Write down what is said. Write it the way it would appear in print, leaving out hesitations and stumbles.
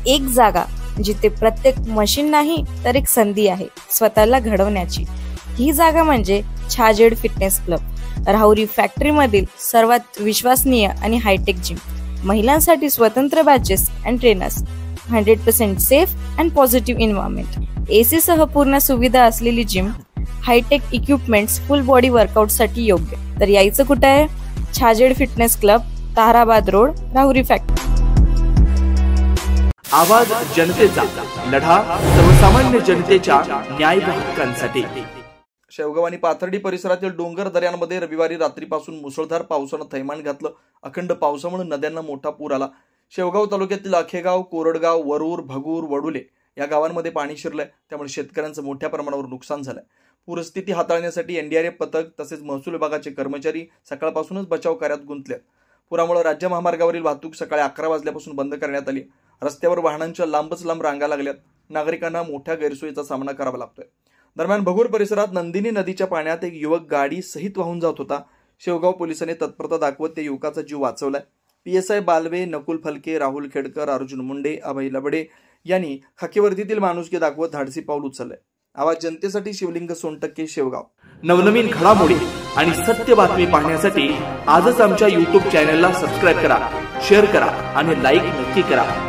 एक जागा जिथे प्रत्येक मशीन नाही तर एक संधी आहे स्वतःला घडवण्याची। ही जागा म्हणजे Chhajed fitness club, Rahuri factory मधील सर्वात विश्वसनीय आणि हायटेक जिम। महिलांसाठी स्वतंत्र batches and trainers, 100% safe and positive environment, AC सह पूर्ण सुविधा असलेली जिम, hi-tech equipments, full body workout साठी योग्य। तर यायचं कुठे आहे? Chhajed fitness club, Tarabad road, Rahuri factory. आवाज जनतेचा, लढा सर्वसामान्य जनतेच्या न्याय व हक्कांसाठी। शेवगाव आणि पाथर्डी परिसरातील डोंगर दऱ्यांमध्ये रविवारी रात्रीपासून मुसळधार पावसानं थैमान घातलं। अखंड पावसामुळे नद्यांना मोठा पूर आला। शेवगाव तालुक्यातील अखेगाव, कोरडगाव, वरूर, भगूर, वडुले या गावांमध्ये पाणी शिरलंय, त्यामुळे शेतकऱ्यांचं मोठ्या प्रमाणावर नुकसान झालंय। पूरस्थिती हाताळण्यासाठी एनडीआरएफ पथक तसेच महसूल विभागाचे कर्मचारी सकाळपासूनच बचाव कार्यात गुंतले। पुरामुळे राज्य महामार्गावरील वाहतूक सकाळी 11 वाजल्यापासून बंद करण्यात आली। रस्त्यावर वाहनांच्या लांबच लांब रांगा लागल्यात। नागरिकांना मोठ्या गैरसोयीचा सामना करावा लागतोय। दरम्यान भगूर परिसरात नंदिनी नदीच्या पाण्यात एक युवक गाडी सहित वाहून जात होता। शेवगाव पोलिसांनी तत्परता दाखवत त्या युवकाचा जीव वाचवलाय। पीएसआय बालवे, नकुल फलके, राहुल खेडकर, अर्जुन मुंडे, अभय लबडे यांनी खाकीवर्दीतील माणुसकी दाखवत धाडसी पाऊल उचललंय। आवाज जनतेसाठी शिवलिंग सोनटक्के, शेवगाव। नवनवीन घडामोडी आणि सत्य बातमी पाहण्यासाठी आजच आमच्या YouTube चॅनलला सबस्क्राइब करा, शेअर करा आणि लाईक नक्की करा।